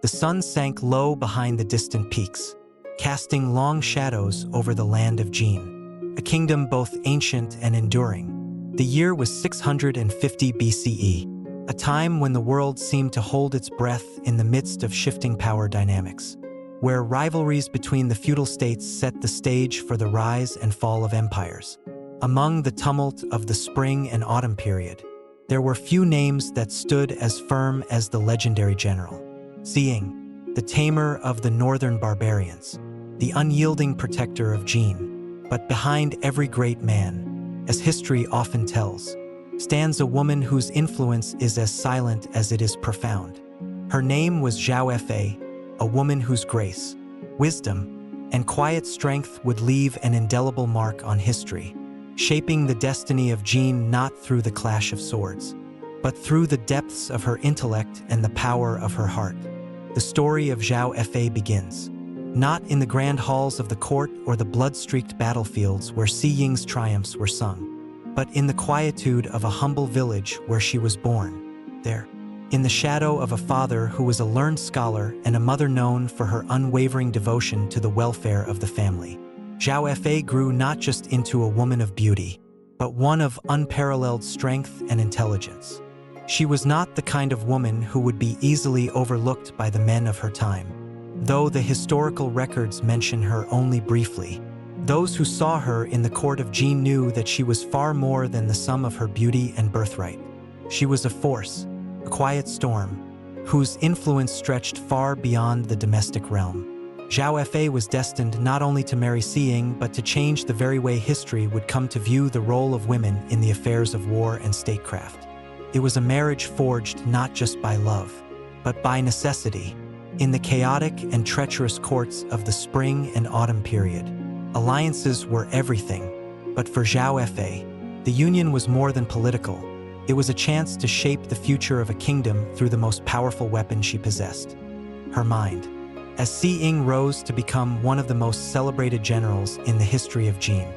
The sun sank low behind the distant peaks, casting long shadows over the land of Jin, a kingdom both ancient and enduring. The year was 650 BCE, a time when the world seemed to hold its breath in the midst of shifting power dynamics, where rivalries between the feudal states set the stage for the rise and fall of empires. Among the tumult of the spring and autumn period, there were few names that stood as firm as the legendary General Si Ying, the tamer of the northern barbarians, the unyielding protector of Jin. But behind every great man, as history often tells, stands a woman whose influence is as silent as it is profound. Her name was Zhao Fa, a woman whose grace, wisdom, and quiet strength would leave an indelible mark on history, shaping the destiny of Jin not through the clash of swords, but through the depths of her intellect and the power of her heart. The story of Zhao Fa begins, not in the grand halls of the court or the blood-streaked battlefields where Si Ying's triumphs were sung, but in the quietude of a humble village where she was born. There, in the shadow of a father who was a learned scholar and a mother known for her unwavering devotion to the welfare of the family, Zhao Fa grew not just into a woman of beauty, but one of unparalleled strength and intelligence. She was not the kind of woman who would be easily overlooked by the men of her time, though the historical records mention her only briefly. Those who saw her in the court of Jin knew that she was far more than the sum of her beauty and birthright. She was a force, a quiet storm, whose influence stretched far beyond the domestic realm. Zhao Fa was destined not only to marry Si Ying, but to change the very way history would come to view the role of women in the affairs of war and statecraft. It was a marriage forged not just by love, but by necessity. In the chaotic and treacherous courts of the spring and autumn period, alliances were everything. But for Zhao Fa, the union was more than political. It was a chance to shape the future of a kingdom through the most powerful weapon she possessed, her mind. As Si Ying rose to become one of the most celebrated generals in the history of Jin,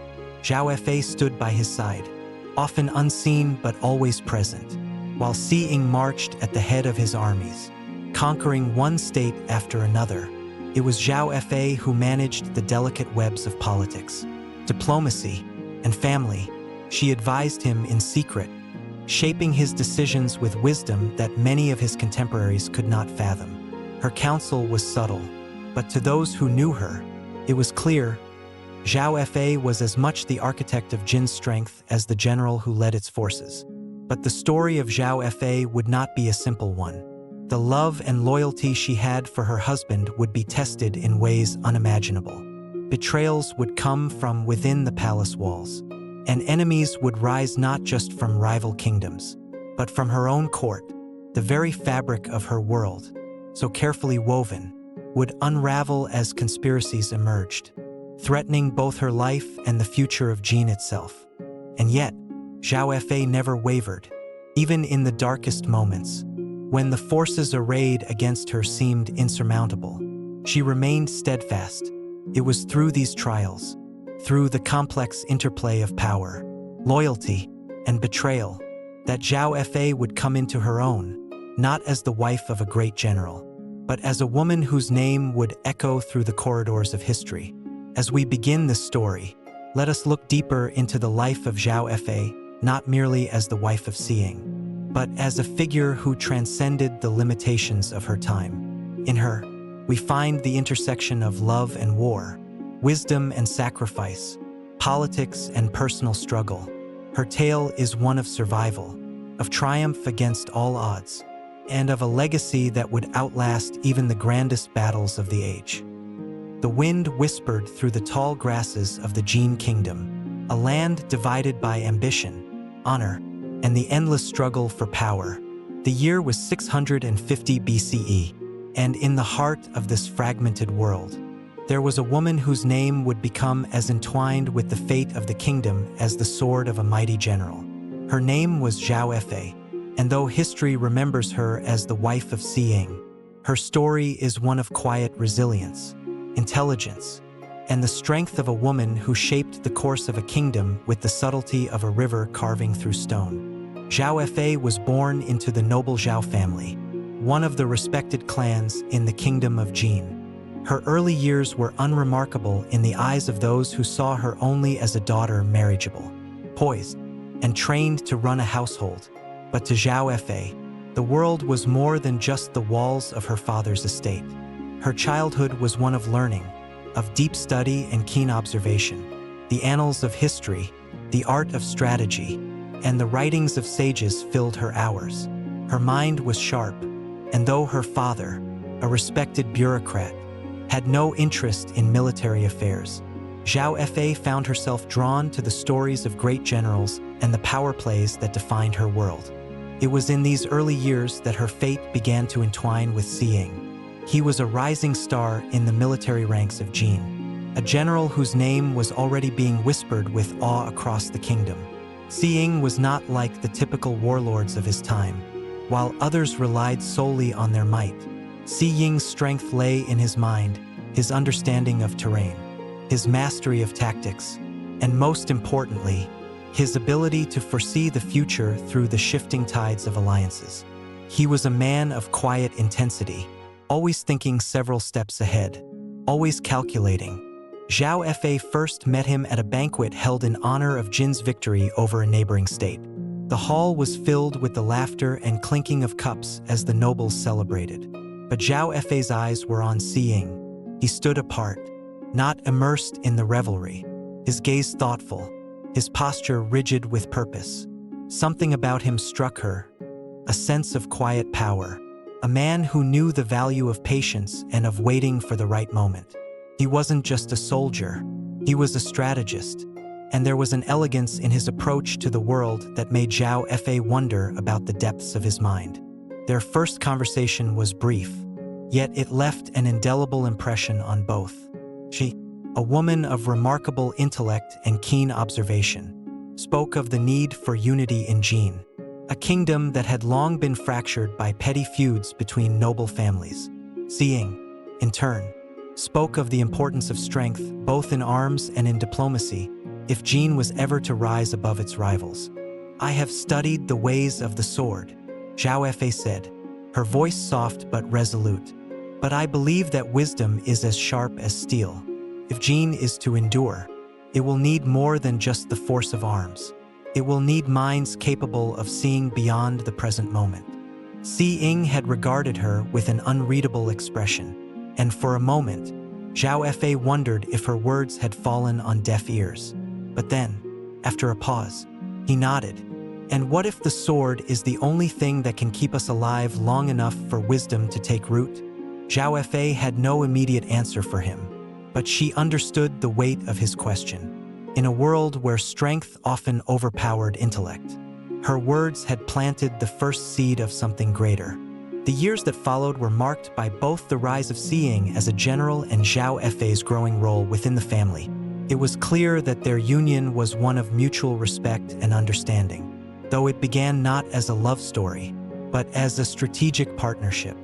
Zhao Fa stood by his side, often unseen but always present, while Si Ying marched at the head of his armies, conquering one state after another. It was Zhao Fa who managed the delicate webs of politics, diplomacy, and family. She advised him in secret, shaping his decisions with wisdom that many of his contemporaries could not fathom. Her counsel was subtle, but to those who knew her, it was clear. Zhao Fa was as much the architect of Jin's strength as the general who led its forces. But the story of Zhao Fa would not be a simple one. The love and loyalty she had for her husband would be tested in ways unimaginable. Betrayals would come from within the palace walls, and enemies would rise not just from rival kingdoms, but from her own court. The very fabric of her world, so carefully woven, would unravel as conspiracies emerged, threatening both her life and the future of Jin itself. And yet, Zhao Fa never wavered, even in the darkest moments, when the forces arrayed against her seemed insurmountable. She remained steadfast. It was through these trials, through the complex interplay of power, loyalty, and betrayal, that Zhao Fa would come into her own, not as the wife of a great general, but as a woman whose name would echo through the corridors of history. As we begin this story, let us look deeper into the life of Zhao Fa, not merely as the wife of Si Ying, but as a figure who transcended the limitations of her time. In her, we find the intersection of love and war, wisdom and sacrifice, politics and personal struggle. Her tale is one of survival, of triumph against all odds, and of a legacy that would outlast even the grandest battles of the age. The wind whispered through the tall grasses of the Jin kingdom, a land divided by ambition, honor, and the endless struggle for power. The year was 650 BCE, and in the heart of this fragmented world, there was a woman whose name would become as entwined with the fate of the kingdom as the sword of a mighty general. Her name was Zhao Fa, and though history remembers her as the wife of Si Ying, her story is one of quiet resilience, intelligence, and the strength of a woman who shaped the course of a kingdom with the subtlety of a river carving through stone. Zhao Fa was born into the noble Zhao family, one of the respected clans in the kingdom of Jin. Her early years were unremarkable in the eyes of those who saw her only as a daughter marriageable, poised, and trained to run a household. But to Zhao Fa, the world was more than just the walls of her father's estate. Her childhood was one of learning, of deep study and keen observation. The annals of history, the art of strategy, and the writings of sages filled her hours. Her mind was sharp, and though her father, a respected bureaucrat, had no interest in military affairs, Zhao Fa found herself drawn to the stories of great generals and the power plays that defined her world. It was in these early years that her fate began to entwine with Si Ying. He was a rising star in the military ranks of Jin, a general whose name was already being whispered with awe across the kingdom. Si Ying was not like the typical warlords of his time. While others relied solely on their might, Si Ying's strength lay in his mind, his understanding of terrain, his mastery of tactics, and most importantly, his ability to foresee the future through the shifting tides of alliances. He was a man of quiet intensity, always thinking several steps ahead, always calculating. Zhao Fa first met him at a banquet held in honor of Jin's victory over a neighboring state. The hall was filled with the laughter and clinking of cups as the nobles celebrated. But Zhao Fa's eyes were on Si Ying. He stood apart, not immersed in the revelry, his gaze thoughtful, his posture rigid with purpose. Something about him struck her, a sense of quiet power, a man who knew the value of patience and of waiting for the right moment. He wasn't just a soldier, he was a strategist, and there was an elegance in his approach to the world that made Zhao Fa wonder about the depths of his mind. Their first conversation was brief, yet it left an indelible impression on both. She, a woman of remarkable intellect and keen observation, spoke of the need for unity in Jin, a kingdom that had long been fractured by petty feuds between noble families. Si Ying, in turn, spoke of the importance of strength both in arms and in diplomacy if Jin was ever to rise above its rivals. "I have studied the ways of the sword," Zhao Fa said, her voice soft but resolute. "But I believe that wisdom is as sharp as steel. If Jin is to endure, it will need more than just the force of arms. It will need minds capable of seeing beyond the present moment." Si Ying had regarded her with an unreadable expression, and for a moment, Zhao Fa wondered if her words had fallen on deaf ears. But then, after a pause, he nodded. "And what if the sword is the only thing that can keep us alive long enough for wisdom to take root?" Zhao Fa had no immediate answer for him, but she understood the weight of his question. In a world where strength often overpowered intellect, her words had planted the first seed of something greater. The years that followed were marked by both the rise of Si Ying as a general and Zhao Fa's growing role within the family. It was clear that their union was one of mutual respect and understanding, though it began not as a love story, but as a strategic partnership.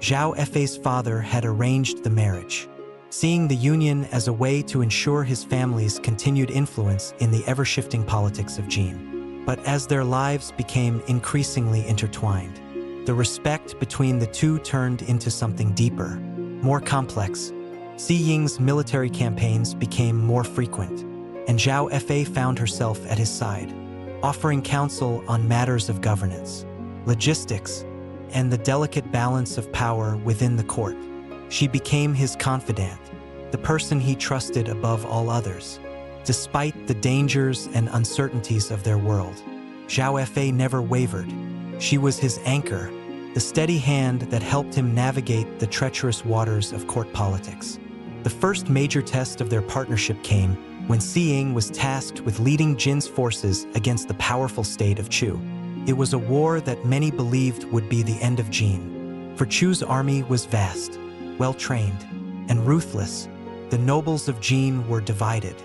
Zhao Fa's father had arranged the marriage, seeing the union as a way to ensure his family's continued influence in the ever-shifting politics of Jin. But as their lives became increasingly intertwined, the respect between the two turned into something deeper, more complex. Si Ying's military campaigns became more frequent, and Zhao Fa found herself at his side, offering counsel on matters of governance, logistics, and the delicate balance of power within the court. She became his confidant, the person he trusted above all others. Despite the dangers and uncertainties of their world, Zhao Fa never wavered. She was his anchor, the steady hand that helped him navigate the treacherous waters of court politics. The first major test of their partnership came when Si Ying was tasked with leading Jin's forces against the powerful state of Chu. It was a war that many believed would be the end of Jin, for Chu's army was vast, well-trained, and ruthless. The nobles of Jin were divided,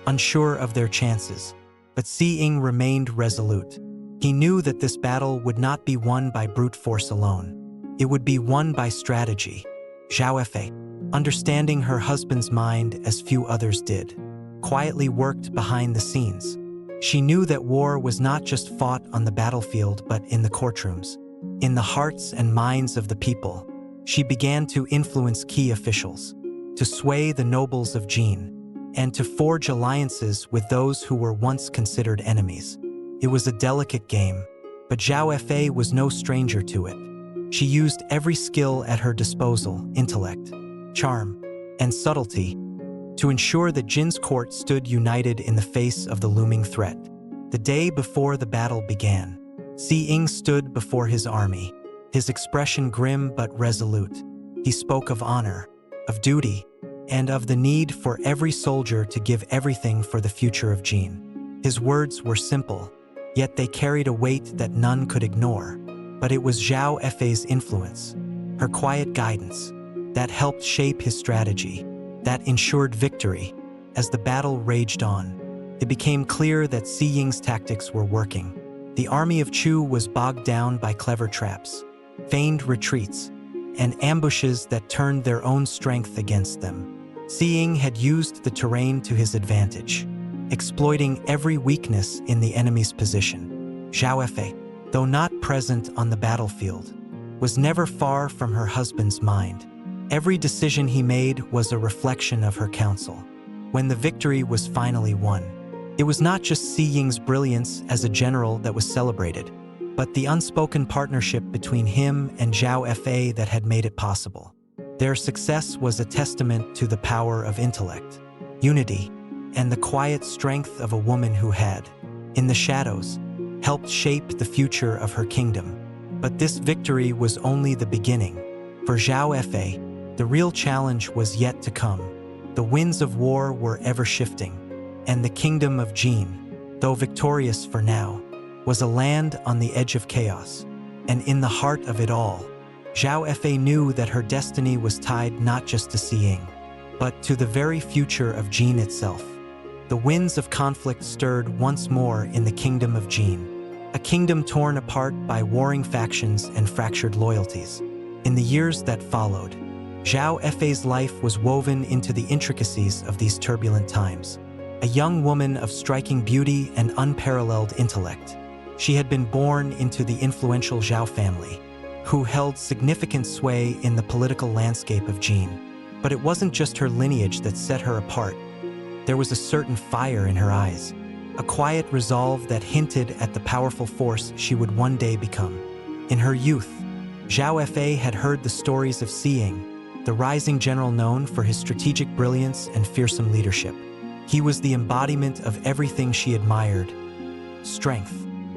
unsure of their chances, but Si Ying remained resolute. He knew that this battle would not be won by brute force alone. It would be won by strategy. Zhao Fa, understanding her husband's mind as few others did, quietly worked behind the scenes. She knew that war was not just fought on the battlefield but in the courtrooms, In the hearts and minds of the people, she began to influence key officials, to sway the nobles of Jin, and to forge alliances with those who were once considered enemies. It was a delicate game, but Zhao Fa was no stranger to it. She used every skill at her disposal, intellect, charm, and subtlety, to ensure that Jin's court stood united in the face of the looming threat. The day before the battle began, Si Ying stood before his army, his expression grim but resolute. He spoke of honor, of duty, and of the need for every soldier to give everything for the future of Jin. His words were simple, yet they carried a weight that none could ignore. But it was Zhao Fa's influence, her quiet guidance, that helped shape his strategy, that ensured victory. As the battle raged on, it became clear that Si Ying's tactics were working. The army of Chu was bogged down by clever traps, feigned retreats, and ambushes that turned their own strength against them. Si Ying had used the terrain to his advantage, exploiting every weakness in the enemy's position. Zhao Fa, though not present on the battlefield, was never far from her husband's mind. Every decision he made was a reflection of her counsel. When the victory was finally won, it was not just Si Ying's brilliance as a general that was celebrated, but the unspoken partnership between him and Zhao Fa that had made it possible. Their success was a testament to the power of intellect, unity, and the quiet strength of a woman who had, in the shadows, helped shape the future of her kingdom. But this victory was only the beginning. For Zhao Fa, the real challenge was yet to come. The winds of war were ever shifting, and the kingdom of Jin, though victorious for now, was a land on the edge of chaos. And in the heart of it all, Zhao Fa knew that her destiny was tied not just to Si Ying, but to the very future of Jin itself. The winds of conflict stirred once more in the kingdom of Jin, a kingdom torn apart by warring factions and fractured loyalties. In the years that followed, Zhao Fa's life was woven into the intricacies of these turbulent times. A young woman of striking beauty and unparalleled intellect, she had been born into the influential Zhao family, who held significant sway in the political landscape of Jin. But it wasn't just her lineage that set her apart. There was a certain fire in her eyes, a quiet resolve that hinted at the powerful force she would one day become. In her youth, Zhao Fa had heard the stories of Si Ying, the rising general known for his strategic brilliance and fearsome leadership. He was the embodiment of everything she admired: strength,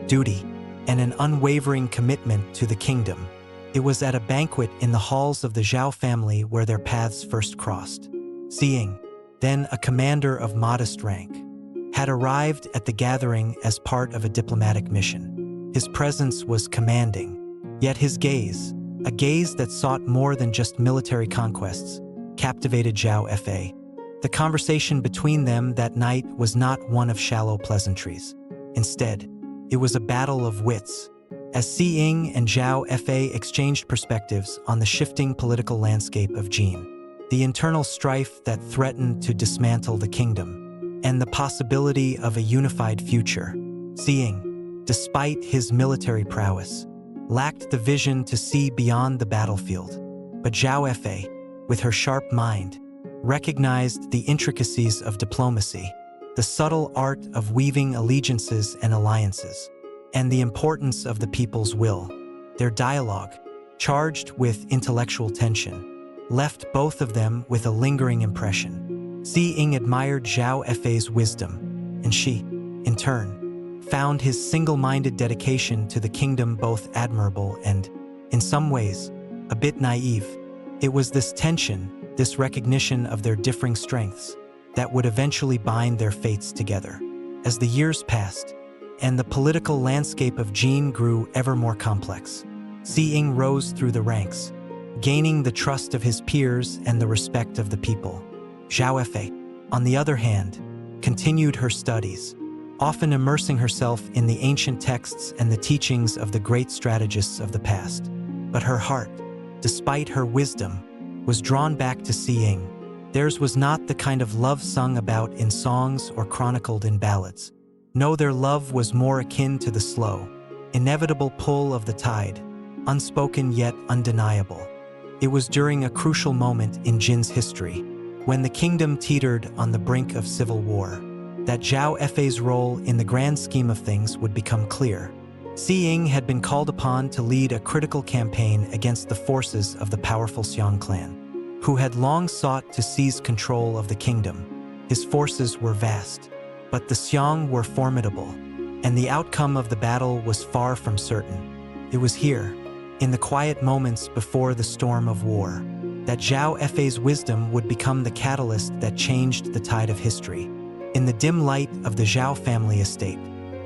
duty, and an unwavering commitment to the kingdom. It was at a banquet in the halls of the Zhao family where their paths first crossed. Si Ying, then a commander of modest rank, had arrived at the gathering as part of a diplomatic mission. His presence was commanding, yet his gaze, a gaze that sought more than just military conquests, captivated Zhao Fa. The conversation between them that night was not one of shallow pleasantries. Instead, it was a battle of wits, as Si Ying and Zhao Fa exchanged perspectives on the shifting political landscape of Jin, the internal strife that threatened to dismantle the kingdom, and the possibility of a unified future. Si Ying, despite his military prowess, lacked the vision to see beyond the battlefield. But Zhao Fa, with her sharp mind, recognized the intricacies of diplomacy, the subtle art of weaving allegiances and alliances, and the importance of the people's will. Their dialogue, charged with intellectual tension, left both of them with a lingering impression. Si Ying admired Zhao Fa's wisdom, and she, in turn, found his single-minded dedication to the kingdom both admirable and, in some ways, a bit naive. It was this tension, this recognition of their differing strengths, that would eventually bind their fates together. As the years passed, and the political landscape of Jin grew ever more complex, Si Ying rose through the ranks, gaining the trust of his peers and the respect of the people. Zhao Fa, on the other hand, continued her studies, often immersing herself in the ancient texts and the teachings of the great strategists of the past. But her heart, despite her wisdom, was drawn back to Si Ying. Theirs was not the kind of love sung about in songs or chronicled in ballads. No, their love was more akin to the slow, inevitable pull of the tide, unspoken yet undeniable. It was during a crucial moment in Jin's history, when the kingdom teetered on the brink of civil war, that Zhao Fa's role in the grand scheme of things would become clear. Si Ying had been called upon to lead a critical campaign against the forces of the powerful Xiang clan, who had long sought to seize control of the kingdom. His forces were vast, but the Xiang were formidable, and the outcome of the battle was far from certain. It was here, in the quiet moments before the storm of war, that Zhao Fa's wisdom would become the catalyst that changed the tide of history. In the dim light of the Zhao family estate,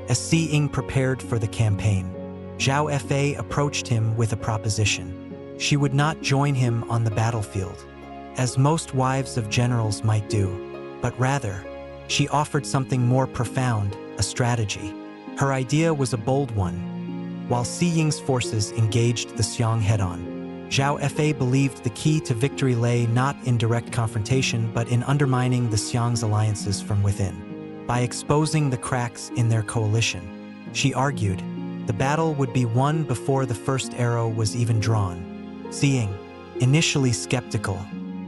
as Si Ying prepared for the campaign, Zhao Fa approached him with a proposition. She would not join him on the battlefield, as most wives of generals might do, but rather, she offered something more profound, a strategy. Her idea was a bold one. While Si Ying's forces engaged the Xiang head-on, Zhao Fa believed the key to victory lay not in direct confrontation but in undermining the Xiang's alliances from within. By exposing the cracks in their coalition, she argued, the battle would be won before the first arrow was even drawn. Si Ying, initially skeptical,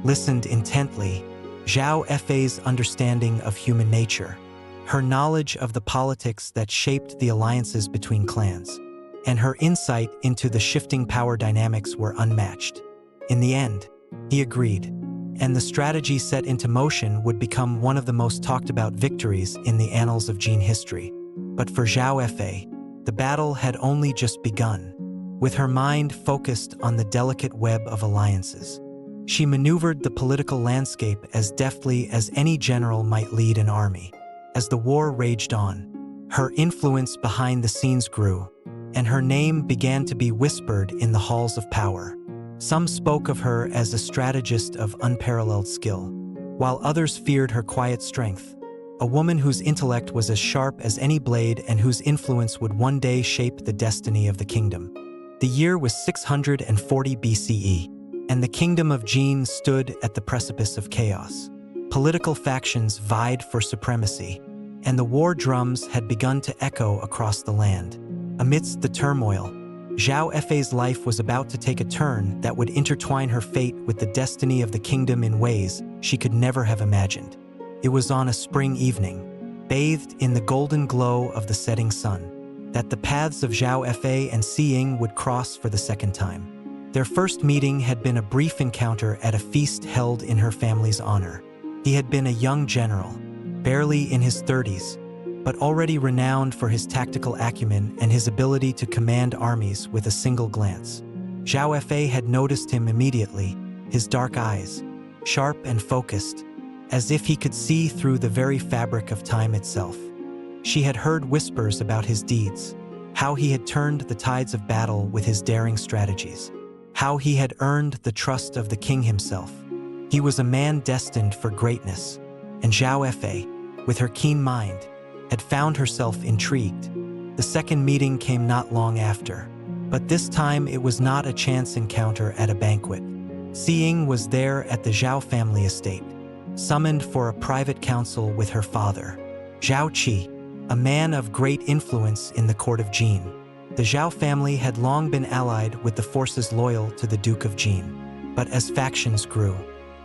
listened intently. Zhao Fa's understanding of human nature, her knowledge of the politics that shaped the alliances between clans, and her insight into the shifting power dynamics were unmatched. In the end, he agreed, and the strategy set into motion would become one of the most talked about victories in the annals of Jin history. But for Zhao Fa, the battle had only just begun. With her mind focused on the delicate web of alliances, she maneuvered the political landscape as deftly as any general might lead an army. As the war raged on, her influence behind the scenes grew, and her name began to be whispered in the halls of power. Some spoke of her as a strategist of unparalleled skill, while others feared her quiet strength, a woman whose intellect was as sharp as any blade and whose influence would one day shape the destiny of the kingdom. The year was 640 BCE, and the kingdom of Jin stood at the precipice of chaos. Political factions vied for supremacy, and the war drums had begun to echo across the land. Amidst the turmoil, Zhao Fa's life was about to take a turn that would intertwine her fate with the destiny of the kingdom in ways she could never have imagined. It was on a spring evening, bathed in the golden glow of the setting sun, that the paths of Zhao Fa and Si Ying would cross for the second time. Their first meeting had been a brief encounter at a feast held in her family's honor. He had been a young general, barely in his 30s, but already renowned for his tactical acumen and his ability to command armies with a single glance. Zhao Fa had noticed him immediately, his dark eyes, sharp and focused, as if he could see through the very fabric of time itself. She had heard whispers about his deeds, how he had turned the tides of battle with his daring strategies, how he had earned the trust of the king himself. He was a man destined for greatness, and Zhao Fa, with her keen mind, had found herself intrigued. The second meeting came not long after, but this time it was not a chance encounter at a banquet. Si Ying was there at the Zhao family estate, summoned for a private council with her father, Zhao Qi, a man of great influence in the court of Jin. The Zhao family had long been allied with the forces loyal to the Duke of Jin, but as factions grew,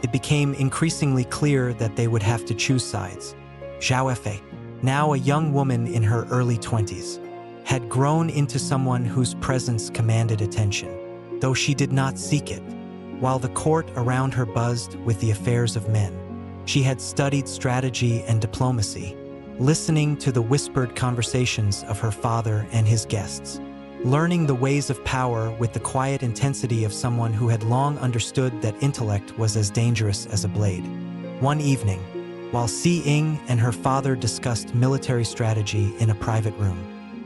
it became increasingly clear that they would have to choose sides. Zhao Fa, now a young woman in her early 20s, had grown into someone whose presence commanded attention, though she did not seek it. While the court around her buzzed with the affairs of men, she had studied strategy and diplomacy, listening to the whispered conversations of her father and his guests, learning the ways of power with the quiet intensity of someone who had long understood that intellect was as dangerous as a blade. One evening, while Si Ying and her father discussed military strategy in a private room,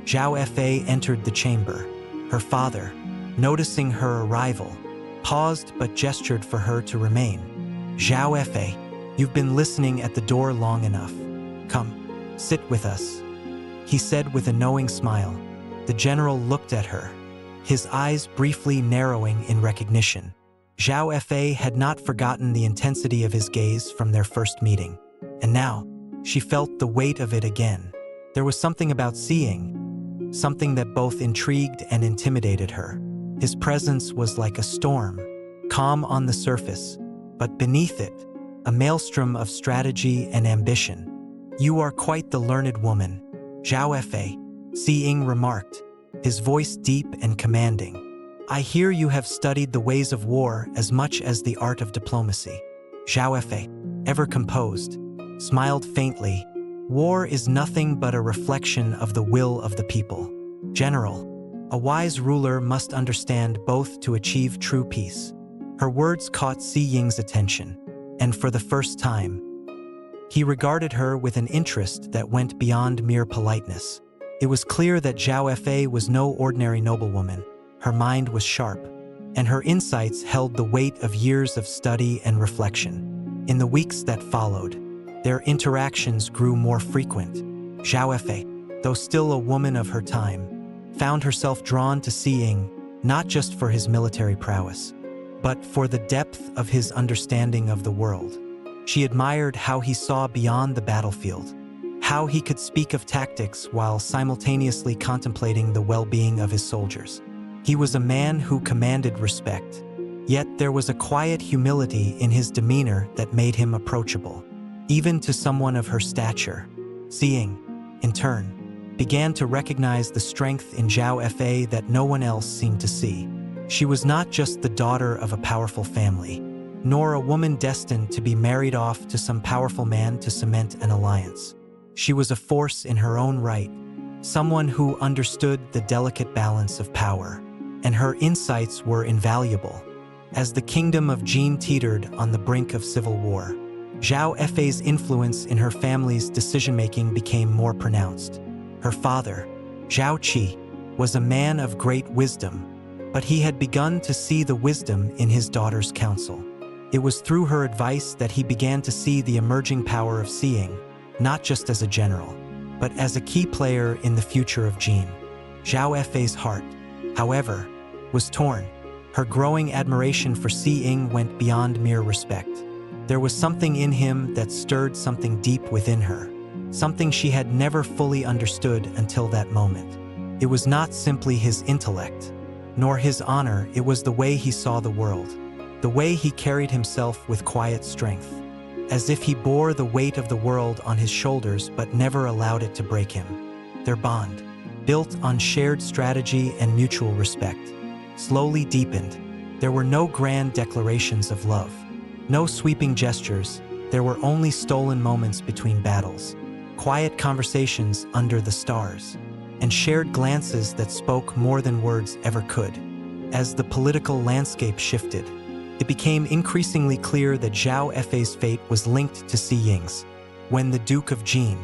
Zhao Fa entered the chamber. Her father, noticing her arrival, paused but gestured for her to remain. Zhao Fa, you've been listening at the door long enough. Come, sit with us, he said with a knowing smile. The general looked at her, his eyes briefly narrowing in recognition. Zhao Fa had not forgotten the intensity of his gaze from their first meeting, and now she felt the weight of it again. There was something about Si Ying, something that both intrigued and intimidated her. His presence was like a storm, calm on the surface, but beneath it, a maelstrom of strategy and ambition. "You are quite the learned woman," Zhao Fa, Si Ying remarked, his voice deep and commanding. "I hear you have studied the ways of war as much as the art of diplomacy." Zhao Fa, ever composed, smiled faintly. "War is nothing but a reflection of the will of the people. General, a wise ruler must understand both to achieve true peace." Her words caught Si Ying's attention, and for the first time, he regarded her with an interest that went beyond mere politeness. It was clear that Zhao Fa was no ordinary noblewoman. Her mind was sharp, and her insights held the weight of years of study and reflection. In the weeks that followed, their interactions grew more frequent. Zhao Fa, though still a woman of her time, found herself drawn to Si Ying not just for his military prowess, but for the depth of his understanding of the world. She admired how he saw beyond the battlefield, how he could speak of tactics while simultaneously contemplating the well-being of his soldiers. He was a man who commanded respect, yet there was a quiet humility in his demeanor that made him approachable, even to someone of her stature. Si Ying, in turn, began to recognize the strength in Zhao Fa that no one else seemed to see. She was not just the daughter of a powerful family, nor a woman destined to be married off to some powerful man to cement an alliance. She was a force in her own right, someone who understood the delicate balance of power, and her insights were invaluable. As the kingdom of Jin teetered on the brink of civil war, Zhao Fa's influence in her family's decision-making became more pronounced. Her father, Zhao Qi, was a man of great wisdom, but he had begun to see the wisdom in his daughter's counsel. It was through her advice that he began to see the emerging power of Si Ying, not just as a general, but as a key player in the future of Jin. Zhao Fa's heart, however, was torn. Her growing admiration for Si Ying went beyond mere respect. There was something in him that stirred something deep within her, something she had never fully understood until that moment. It was not simply his intellect, nor his honor, it was the way he saw the world, the way he carried himself with quiet strength, as if he bore the weight of the world on his shoulders but never allowed it to break him. Their bond, built on shared strategy and mutual respect, slowly deepened. There were no grand declarations of love, no sweeping gestures. There were only stolen moments between battles, quiet conversations under the stars, and shared glances that spoke more than words ever could. As the political landscape shifted, it became increasingly clear that Zhao Fa's fate was linked to Si Ying's. When the Duke of Jin,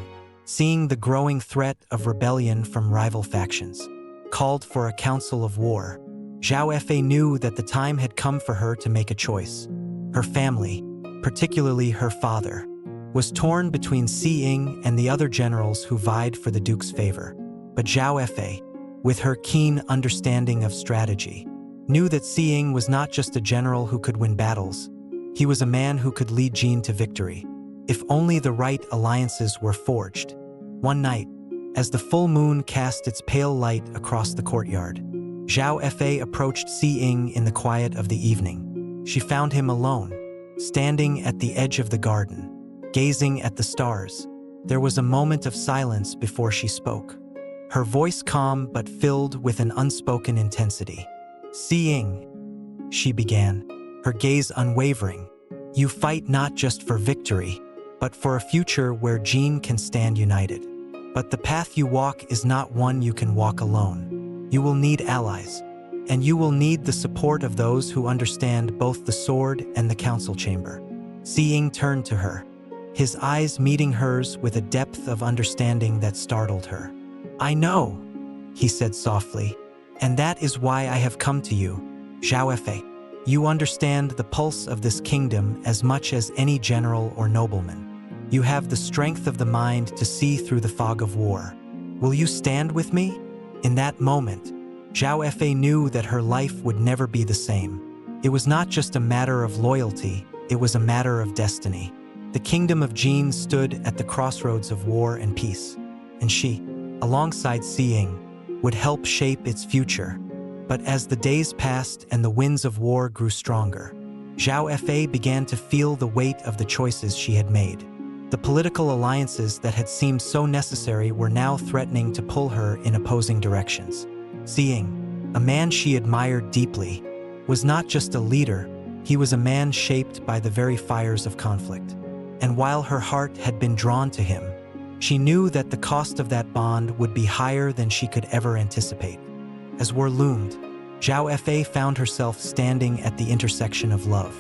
seeing the growing threat of rebellion from rival factions, called for a council of war, Zhao Fa knew that the time had come for her to make a choice. Her family, particularly her father, was torn between Si Ying and the other generals who vied for the Duke's favor. But Zhao Fa, with her keen understanding of strategy, knew that Si Ying was not just a general who could win battles. He was a man who could lead Jin to victory, if only the right alliances were forged. One night, as the full moon cast its pale light across the courtyard, Zhao Fa approached Si Ying in the quiet of the evening. She found him alone, standing at the edge of the garden, gazing at the stars. There was a moment of silence before she spoke, her voice calm but filled with an unspoken intensity. "Si Ying," she began, her gaze unwavering, "you fight not just for victory, but for a future where Jin can stand united. But the path you walk is not one you can walk alone. You will need allies, and you will need the support of those who understand both the sword and the council chamber." Si Ying turned to her, his eyes meeting hers with a depth of understanding that startled her. "I know," he said softly, "and that is why I have come to you, Zhao Fa. You understand the pulse of this kingdom as much as any general or nobleman. You have the strength of the mind to see through the fog of war. Will you stand with me?" In that moment, Zhao Fa knew that her life would never be the same. It was not just a matter of loyalty, it was a matter of destiny. The kingdom of Jin stood at the crossroads of war and peace, and she, alongside Si Ying, would help shape its future. But as the days passed and the winds of war grew stronger, Zhao Fa began to feel the weight of the choices she had made. The political alliances that had seemed so necessary were now threatening to pull her in opposing directions. Si Ying, a man she admired deeply, was not just a leader, he was a man shaped by the very fires of conflict. And while her heart had been drawn to him, she knew that the cost of that bond would be higher than she could ever anticipate. As war loomed, Zhao Fa found herself standing at the intersection of love,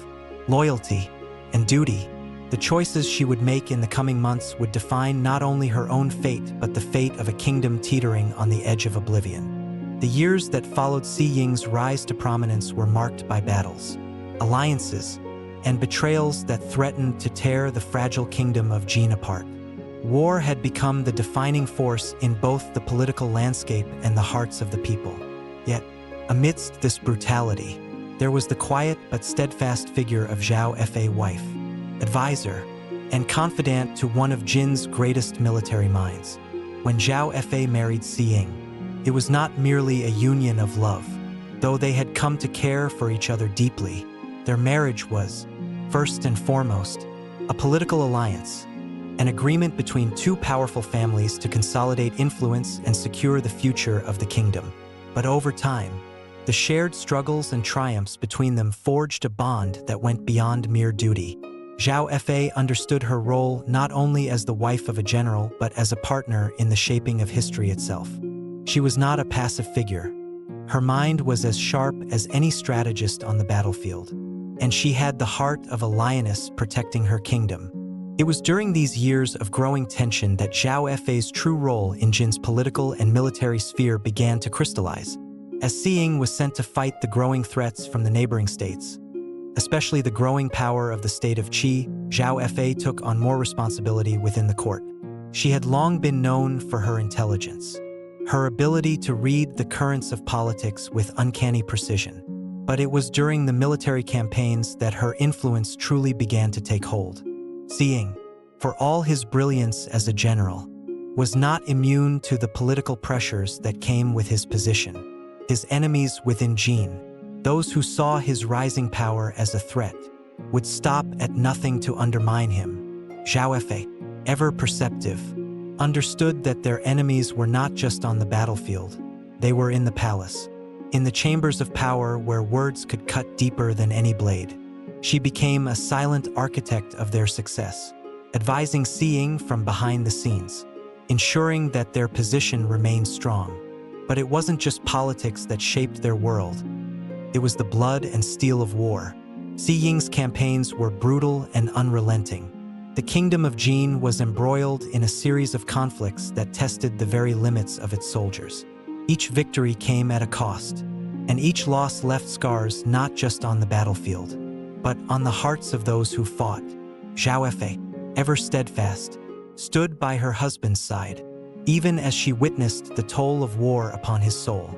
loyalty, and duty. The choices she would make in the coming months would define not only her own fate but the fate of a kingdom teetering on the edge of oblivion. The years that followed Si Ying's rise to prominence were marked by battles, alliances, and betrayals that threatened to tear the fragile kingdom of Jin apart. War had become the defining force in both the political landscape and the hearts of the people. Yet, amidst this brutality, there was the quiet but steadfast figure of Zhao Fa's wife, advisor, and confidant to one of Jin's greatest military minds. When Zhao Fa married Si Ying, it was not merely a union of love. Though they had come to care for each other deeply, their marriage was, first and foremost, a political alliance, an agreement between two powerful families to consolidate influence and secure the future of the kingdom. But over time, the shared struggles and triumphs between them forged a bond that went beyond mere duty. Zhao Fa understood her role not only as the wife of a general but as a partner in the shaping of history itself. She was not a passive figure. Her mind was as sharp as any strategist on the battlefield, and she had the heart of a lioness protecting her kingdom. It was during these years of growing tension that Zhao Fa's true role in Jin's political and military sphere began to crystallize. As Si Ying was sent to fight the growing threats from the neighboring states, especially the growing power of the state of Qi, Zhao Fa took on more responsibility within the court. She had long been known for her intelligence, her ability to read the currents of politics with uncanny precision. But it was during the military campaigns that her influence truly began to take hold. Si Ying, for all his brilliance as a general, was not immune to the political pressures that came with his position. His enemies within Jin, those who saw his rising power as a threat, would stop at nothing to undermine him. Zhao Fa, ever perceptive, understood that their enemies were not just on the battlefield, they were in the palace, in the chambers of power where words could cut deeper than any blade. She became a silent architect of their success, advising Si Ying from behind the scenes, ensuring that their position remained strong. But it wasn't just politics that shaped their world. It was the blood and steel of war. Si Ying's campaigns were brutal and unrelenting. The kingdom of Jin was embroiled in a series of conflicts that tested the very limits of its soldiers. Each victory came at a cost, and each loss left scars not just on the battlefield, but on the hearts of those who fought. Zhao Fa, ever steadfast, stood by her husband's side, even as she witnessed the toll of war upon his soul.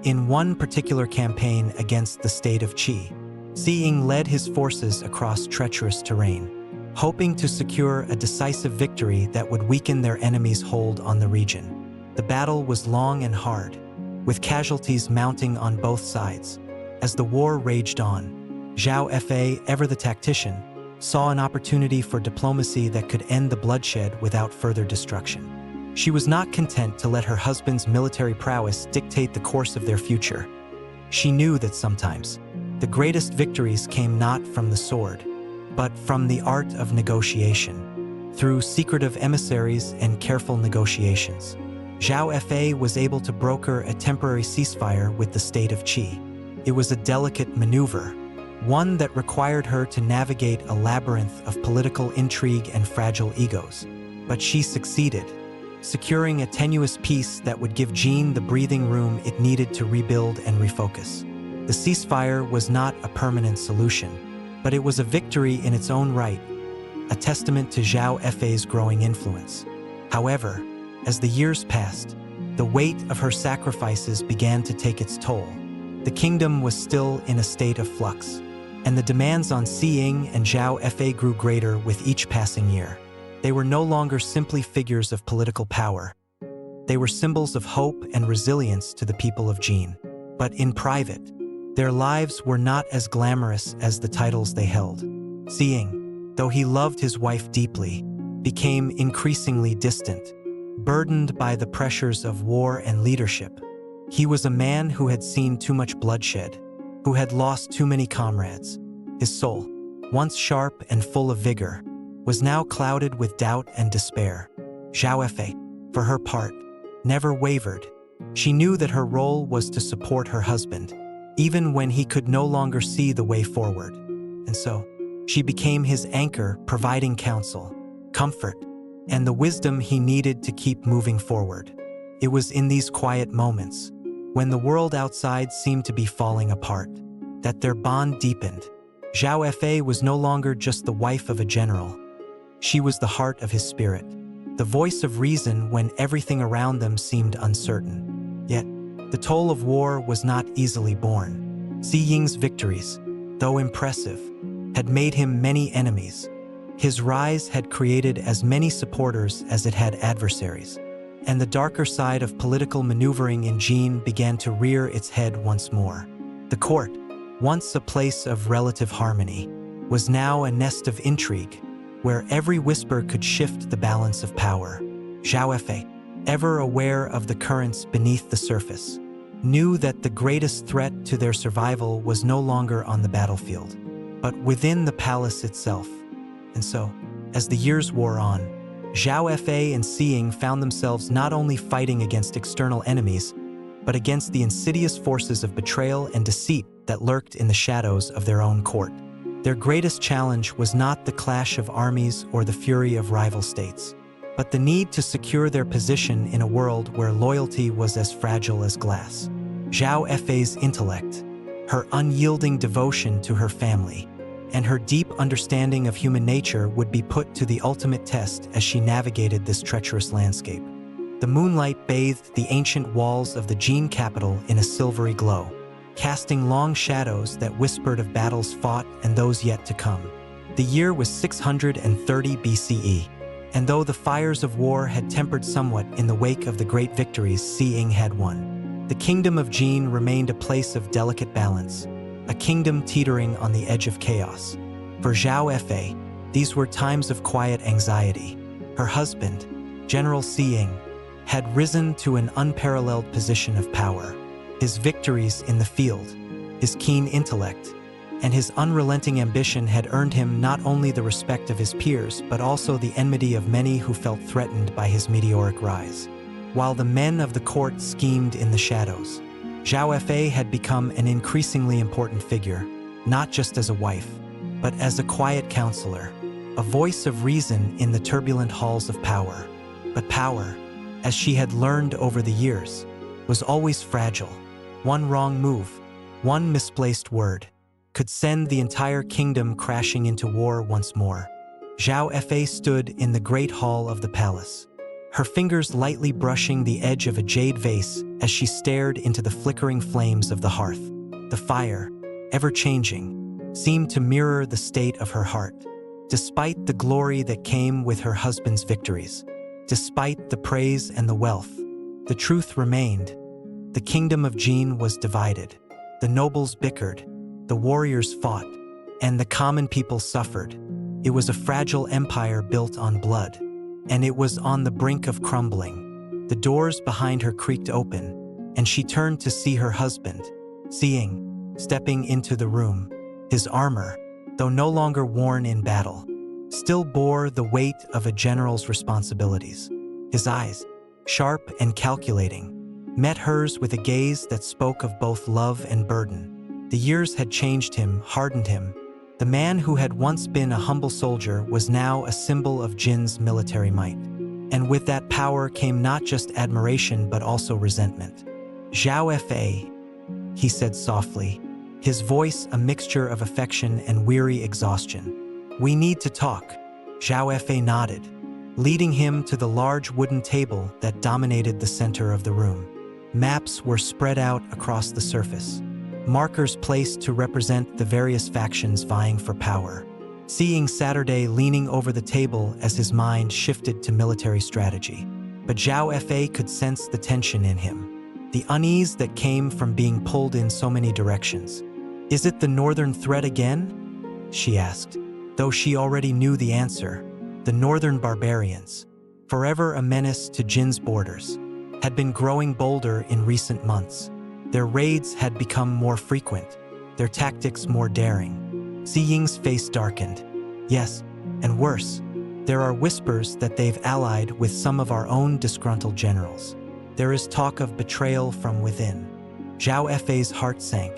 In one particular campaign against the state of Qi, Si Ying led his forces across treacherous terrain, hoping to secure a decisive victory that would weaken their enemies' hold on the region. The battle was long and hard, with casualties mounting on both sides. As the war raged on, Zhao Fa, ever the tactician, saw an opportunity for diplomacy that could end the bloodshed without further destruction. She was not content to let her husband's military prowess dictate the course of their future. She knew that sometimes the greatest victories came not from the sword, but from the art of negotiation. Through secretive emissaries and careful negotiations, Zhao Fa was able to broker a temporary ceasefire with the state of Qi. It was a delicate maneuver, one that required her to navigate a labyrinth of political intrigue and fragile egos. But she succeeded, securing a tenuous peace that would give Jin the breathing room it needed to rebuild and refocus. The ceasefire was not a permanent solution, but it was a victory in its own right, a testament to Zhao Fa's growing influence. However, as the years passed, the weight of her sacrifices began to take its toll. The kingdom was still in a state of flux, and the demands on Si Ying and Zhao Fa grew greater with each passing year. They were no longer simply figures of political power. They were symbols of hope and resilience to the people of Jin. But in private, their lives were not as glamorous as the titles they held. Si Ying, though he loved his wife deeply, became increasingly distant, burdened by the pressures of war and leadership. He was a man who had seen too much bloodshed, who had lost too many comrades. His soul, once sharp and full of vigor, was now clouded with doubt and despair. Zhao Fa, for her part, never wavered. She knew that her role was to support her husband, even when he could no longer see the way forward. And so, she became his anchor, providing counsel, comfort, and the wisdom he needed to keep moving forward. It was in these quiet moments, when the world outside seemed to be falling apart, that their bond deepened. Zhao Fa was no longer just the wife of a general. She was the heart of his spirit, the voice of reason when everything around them seemed uncertain. Yet, the toll of war was not easily borne. Si Ying's victories, though impressive, had made him many enemies. His rise had created as many supporters as it had adversaries, and the darker side of political maneuvering in Jin began to rear its head once more. The court, once a place of relative harmony, was now a nest of intrigue, where every whisper could shift the balance of power. Zhao Fa, ever aware of the currents beneath the surface, knew that the greatest threat to their survival was no longer on the battlefield, but within the palace itself. And so, as the years wore on, Zhao Fa and Si Ying found themselves not only fighting against external enemies, but against the insidious forces of betrayal and deceit that lurked in the shadows of their own court. Their greatest challenge was not the clash of armies or the fury of rival states, but the need to secure their position in a world where loyalty was as fragile as glass. Zhao Fa's intellect, her unyielding devotion to her family, and her deep understanding of human nature would be put to the ultimate test as she navigated this treacherous landscape. The moonlight bathed the ancient walls of the Jin capital in a silvery glow, casting long shadows that whispered of battles fought and those yet to come. The year was 630 BCE, and though the fires of war had tempered somewhat in the wake of the great victories Si Ying had won, the kingdom of Jin remained a place of delicate balance, a kingdom teetering on the edge of chaos. For Zhao Fa, these were times of quiet anxiety. Her husband, General Si Ying, had risen to an unparalleled position of power. His victories in the field, his keen intellect, and his unrelenting ambition had earned him not only the respect of his peers but also the enmity of many who felt threatened by his meteoric rise. While the men of the court schemed in the shadows, Zhao Fa had become an increasingly important figure, not just as a wife, but as a quiet counselor, a voice of reason in the turbulent halls of power. But power, as she had learned over the years, was always fragile. One wrong move, one misplaced word, could send the entire kingdom crashing into war once more. Zhao Fa stood in the great hall of the palace, her fingers lightly brushing the edge of a jade vase as she stared into the flickering flames of the hearth. The fire, ever-changing, seemed to mirror the state of her heart. Despite the glory that came with her husband's victories, despite the praise and the wealth, the truth remained. The kingdom of Jin was divided. The nobles bickered, the warriors fought, and the common people suffered. It was a fragile empire built on blood, and it was on the brink of crumbling. The doors behind her creaked open, and she turned to see her husband, Si Ying, stepping into the room. His armor, though no longer worn in battle, still bore the weight of a general's responsibilities. His eyes, sharp and calculating, met hers with a gaze that spoke of both love and burden. The years had changed him, hardened him. The man who had once been a humble soldier was now a symbol of Jin's military might. And with that power came not just admiration but also resentment. "Zhao Fa," he said softly, his voice a mixture of affection and weary exhaustion. "We need to talk." Zhao Fa nodded, leading him to the large wooden table that dominated the center of the room. Maps were spread out across the surface, markers placed to represent the various factions vying for power. Seeing Saturday leaning over the table as his mind shifted to military strategy. But Zhao Fa could sense the tension in him. the unease that came from being pulled in so many directions. "Is it the northern threat again?" she asked, though she already knew the answer. The northern barbarians, forever a menace to Jin's borders, had been growing bolder in recent months. Their raids had become more frequent, their tactics more daring. Si Ying's face darkened. "Yes, and worse. There are whispers that they've allied with some of our own disgruntled generals. There is talk of betrayal from within." Zhao Fa's heart sank.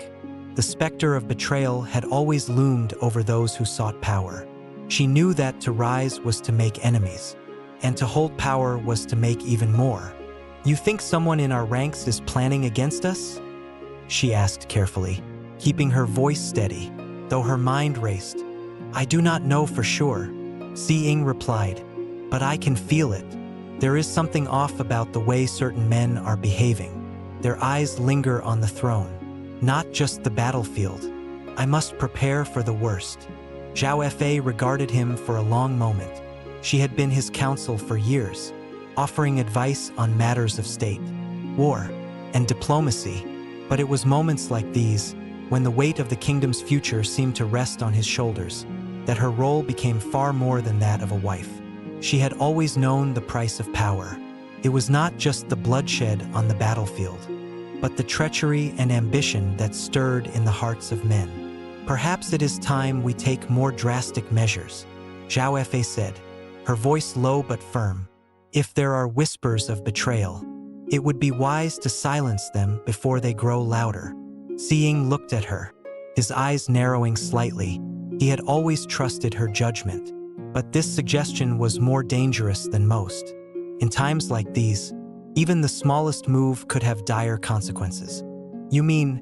The specter of betrayal had always loomed over those who sought power. She knew that to rise was to make enemies, and to hold power was to make even more. "You think someone in our ranks is planning against us?" she asked carefully, keeping her voice steady, though her mind raced. "I do not know for sure," Si Ying replied, "but I can feel it. There is something off about the way certain men are behaving. Their eyes linger on the throne, not just the battlefield. I must prepare for the worst." Zhao Fa regarded him for a long moment. She had been his counsel for years, offering advice on matters of state, war, and diplomacy. But it was moments like these, when the weight of the kingdom's future seemed to rest on his shoulders, that her role became far more than that of a wife. She had always known the price of power. It was not just the bloodshed on the battlefield, but the treachery and ambition that stirred in the hearts of men. "Perhaps it is time we take more drastic measures," Zhao Fa said, her voice low but firm. "If there are whispers of betrayal, it would be wise to silence them before they grow louder." Si Ying looked at her, his eyes narrowing slightly. He had always trusted her judgment, but this suggestion was more dangerous than most. In times like these, even the smallest move could have dire consequences. "You mean,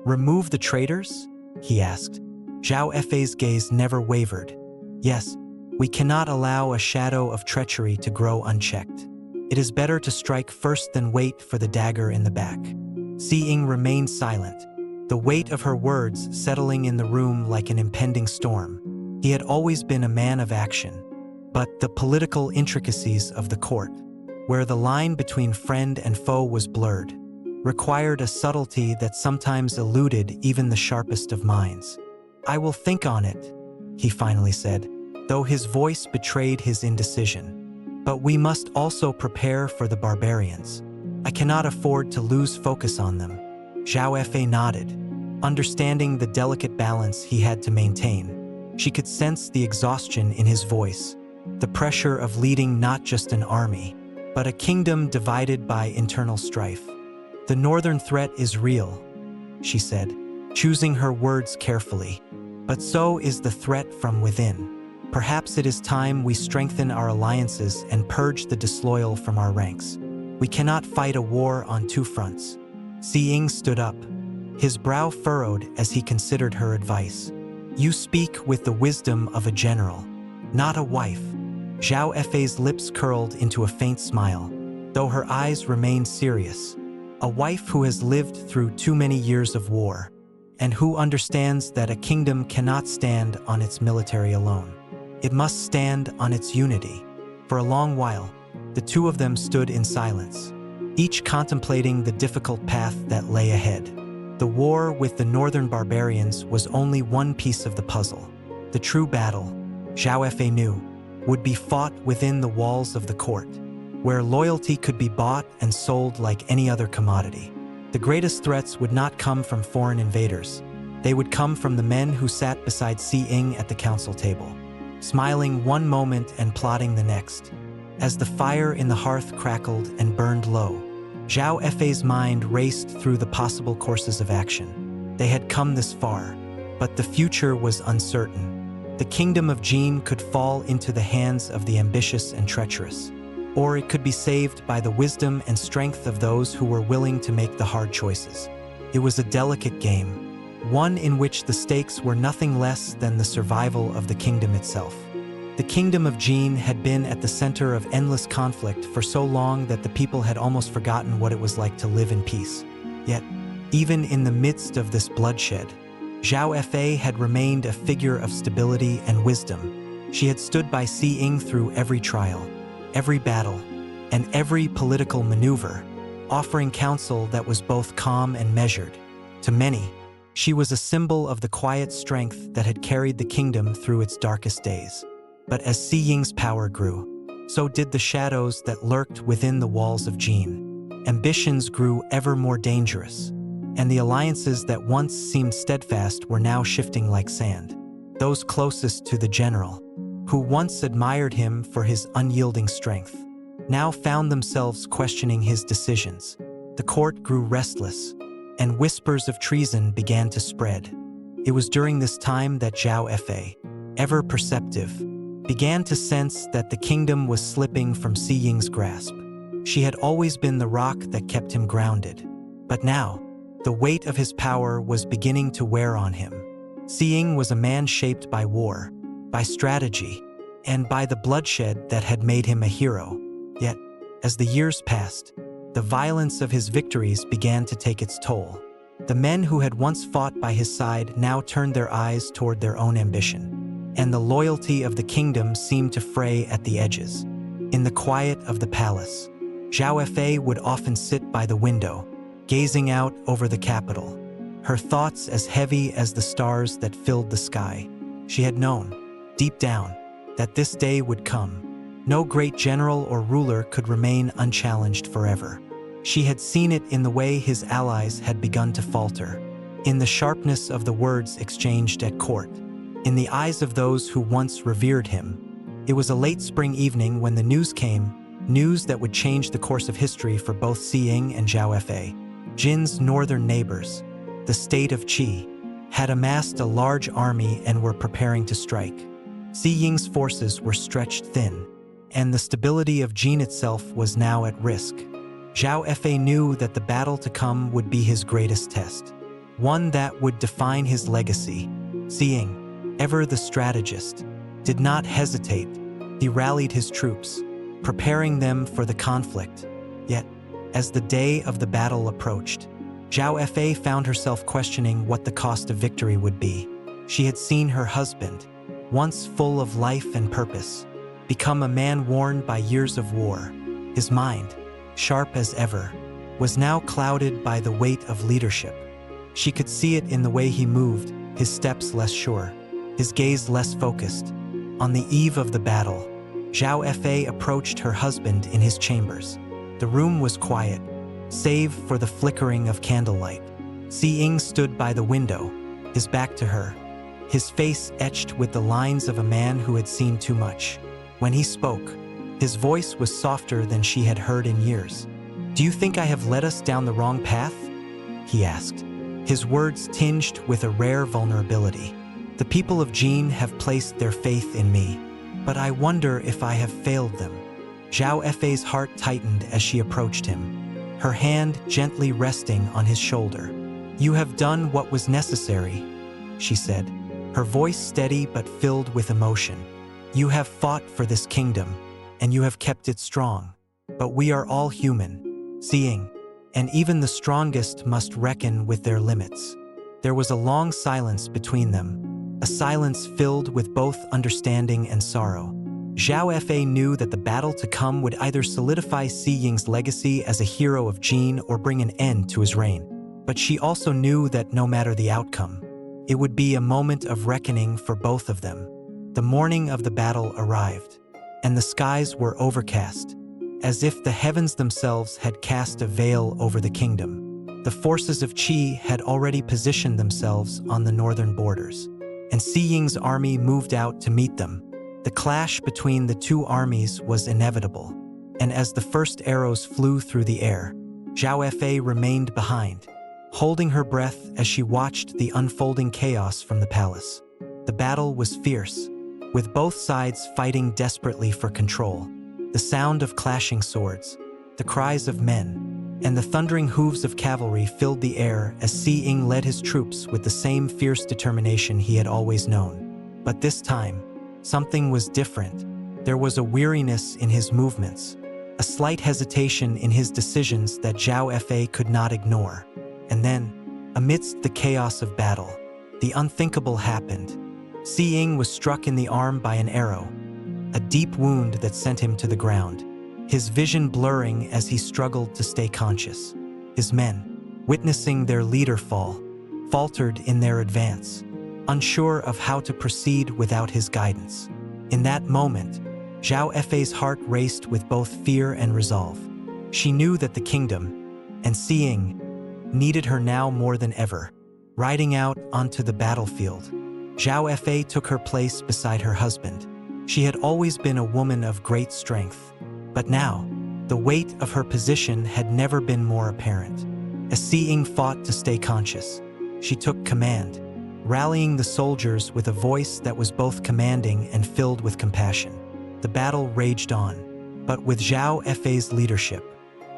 remove the traitors?" he asked. Zhao Fa's gaze never wavered. "Yes, we cannot allow a shadow of treachery to grow unchecked. It is better to strike first than wait for the dagger in the back." Si Ying remained silent, the weight of her words settling in the room like an impending storm. He had always been a man of action, but the political intricacies of the court, where the line between friend and foe was blurred, required a subtlety that sometimes eluded even the sharpest of minds. "I will think on it," he finally said, though his voice betrayed his indecision. "But we must also prepare for the barbarians. I cannot afford to lose focus on them." Zhao Fa nodded, understanding the delicate balance he had to maintain. She could sense the exhaustion in his voice, the pressure of leading not just an army, but a kingdom divided by internal strife. "The northern threat is real," she said, choosing her words carefully. "But so is the threat from within. Perhaps it is time we strengthen our alliances and purge the disloyal from our ranks. We cannot fight a war on two fronts." Si Ying stood up, his brow furrowed as he considered her advice. "You speak with the wisdom of a general, not a wife." Zhao Fa's lips curled into a faint smile, though her eyes remained serious. "A wife who has lived through too many years of war, and who understands that a kingdom cannot stand on its military alone. It must stand on its unity." For a long while, the two of them stood in silence, each contemplating the difficult path that lay ahead. The war with the northern barbarians was only one piece of the puzzle. The true battle, Zhao Fa knew, would be fought within the walls of the court, where loyalty could be bought and sold like any other commodity. The greatest threats would not come from foreign invaders. They would come from the men who sat beside Si Ying at the council table, smiling one moment and plotting the next. As the fire in the hearth crackled and burned low, Zhao Fa's mind raced through the possible courses of action. They had come this far, but the future was uncertain. The kingdom of Jin could fall into the hands of the ambitious and treacherous, or it could be saved by the wisdom and strength of those who were willing to make the hard choices. It was a delicate game, one in which the stakes were nothing less than the survival of the kingdom itself. The kingdom of Jin had been at the center of endless conflict for so long that the people had almost forgotten what it was like to live in peace. Yet, even in the midst of this bloodshed, Zhao Fa had remained a figure of stability and wisdom. She had stood by Si Ying through every trial, every battle, and every political maneuver, offering counsel that was both calm and measured. To many, she was a symbol of the quiet strength that had carried the kingdom through its darkest days. But as Si Ying's power grew, so did the shadows that lurked within the walls of Jin. Ambitions grew ever more dangerous, and the alliances that once seemed steadfast were now shifting like sand. Those closest to the general, who once admired him for his unyielding strength, now found themselves questioning his decisions. The court grew restless, and whispers of treason began to spread. It was during this time that Zhao Fa, ever perceptive, began to sense that the kingdom was slipping from Si Ying's grasp. She had always been the rock that kept him grounded, but now, the weight of his power was beginning to wear on him. Si Ying was a man shaped by war, by strategy, and by the bloodshed that had made him a hero. Yet, as the years passed, the violence of his victories began to take its toll. The men who had once fought by his side now turned their eyes toward their own ambition, and the loyalty of the kingdom seemed to fray at the edges. In the quiet of the palace, Zhao Fa would often sit by the window, gazing out over the capital, her thoughts as heavy as the stars that filled the sky. She had known, deep down, that this day would come. No great general or ruler could remain unchallenged forever. She had seen it in the way his allies had begun to falter, in the sharpness of the words exchanged at court, in the eyes of those who once revered him. It was a late spring evening when the news came, news that would change the course of history for both Si Ying and Zhao Fa. Jin's northern neighbors, the state of Qi, had amassed a large army and were preparing to strike. Si Ying's forces were stretched thin, and the stability of Jin itself was now at risk. Zhao Fa knew that the battle to come would be his greatest test, one that would define his legacy. Si Ying, ever the strategist, did not hesitate. He rallied his troops, preparing them for the conflict. Yet, as the day of the battle approached, Zhao Fa found herself questioning what the cost of victory would be. She had seen her husband, once full of life and purpose, become a man worn by years of war. His mind, sharp as ever, was now clouded by the weight of leadership. She could see it in the way he moved, his steps less sure, his gaze less focused. On the eve of the battle, Zhao Fa approached her husband in his chambers. The room was quiet, save for the flickering of candlelight. Si Ying stood by the window, his back to her, his face etched with the lines of a man who had seen too much. When he spoke, his voice was softer than she had heard in years. "Do you think I have led us down the wrong path?" he asked, his words tinged with a rare vulnerability. "The people of Jin have placed their faith in me, but I wonder if I have failed them." Zhao Fa's heart tightened as she approached him, her hand gently resting on his shoulder. "You have done what was necessary," she said, her voice steady but filled with emotion. "You have fought for this kingdom, and you have kept it strong. But we are all human, Si Ying, and even the strongest must reckon with their limits." There was a long silence between them, a silence filled with both understanding and sorrow. Zhao Fa knew that the battle to come would either solidify Si Ying's legacy as a hero of Jin or bring an end to his reign. But she also knew that no matter the outcome, it would be a moment of reckoning for both of them. The morning of the battle arrived, and the skies were overcast, as if the heavens themselves had cast a veil over the kingdom. The forces of Qi had already positioned themselves on the northern borders, and Si Ying's army moved out to meet them. The clash between the two armies was inevitable, and as the first arrows flew through the air, Zhao Fa remained behind, holding her breath as she watched the unfolding chaos from the palace. The battle was fierce, with both sides fighting desperately for control. The sound of clashing swords, the cries of men, and the thundering hooves of cavalry filled the air as Si Ying led his troops with the same fierce determination he had always known. But this time, something was different. There was a weariness in his movements, a slight hesitation in his decisions that Zhao Fa could not ignore. And then, amidst the chaos of battle, the unthinkable happened. Si Ying was struck in the arm by an arrow, a deep wound that sent him to the ground. his vision blurring as he struggled to stay conscious. His men, witnessing their leader fall, faltered in their advance, unsure of how to proceed without his guidance. In that moment, Zhao Fa's heart raced with both fear and resolve. She knew that the kingdom, and Si Ying, needed her now more than ever. Riding out onto the battlefield, Zhao Fa took her place beside her husband. She had always been a woman of great strength, but now, the weight of her position had never been more apparent. As Si Ying fought to stay conscious, she took command, rallying the soldiers with a voice that was both commanding and filled with compassion. The battle raged on, but with Zhao Fa's leadership,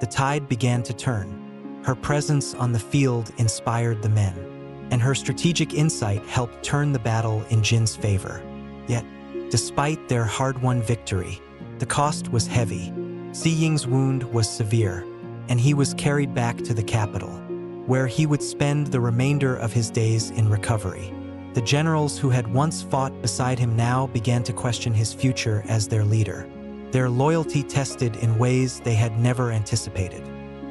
the tide began to turn. Her presence on the field inspired the men, and her strategic insight helped turn the battle in Jin's favor. Yet, despite their hard-won victory, the cost was heavy. Si Ying's wound was severe, and he was carried back to the capital, where he would spend the remainder of his days in recovery. The generals who had once fought beside him now began to question his future as their leader, their loyalty tested in ways they had never anticipated.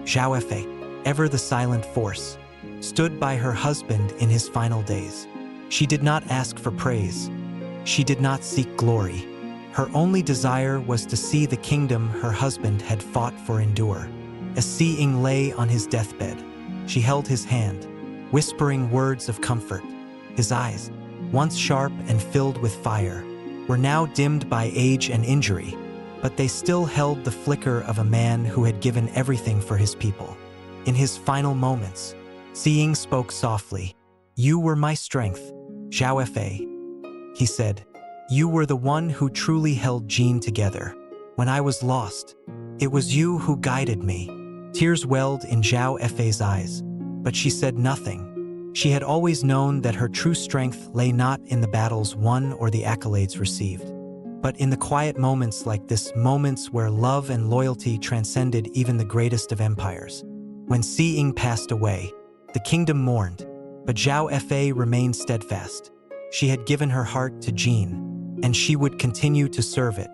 Zhao Fa, ever the silent force, stood by her husband in his final days. She did not ask for praise. She did not seek glory. Her only desire was to see the kingdom her husband had fought for endure. As Si Ying lay on his deathbed, she held his hand, whispering words of comfort. His eyes, once sharp and filled with fire, were now dimmed by age and injury, but they still held the flicker of a man who had given everything for his people. In his final moments, Si Ying spoke softly. "You were my strength, Zhao Fa," he said. "You were the one who truly held Jin together. When I was lost, it was you who guided me." Tears welled in Zhao Fa's eyes, but she said nothing. She had always known that her true strength lay not in the battles won or the accolades received, but in the quiet moments like this, moments where love and loyalty transcended even the greatest of empires. When Si Ying passed away, the kingdom mourned, but Zhao Fa remained steadfast. She had given her heart to Jin, and she would continue to serve it,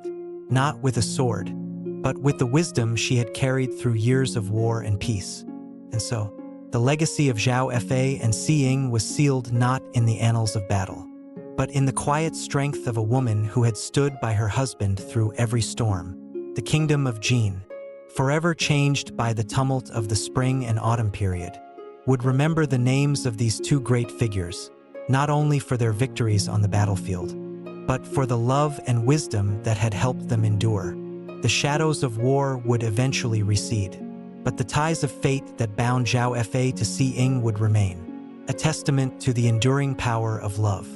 not with a sword, but with the wisdom she had carried through years of war and peace. And so, the legacy of Zhao Fa and Si Ying was sealed not in the annals of battle, but in the quiet strength of a woman who had stood by her husband through every storm. The kingdom of Jin, forever changed by the tumult of the spring and autumn period, would remember the names of these two great figures, not only for their victories on the battlefield, but for the love and wisdom that had helped them endure. The shadows of war would eventually recede, but the ties of fate that bound Zhao Fa to Si Ying would remain, a testament to the enduring power of love,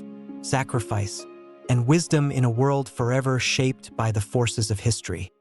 sacrifice, and wisdom in a world forever shaped by the forces of history.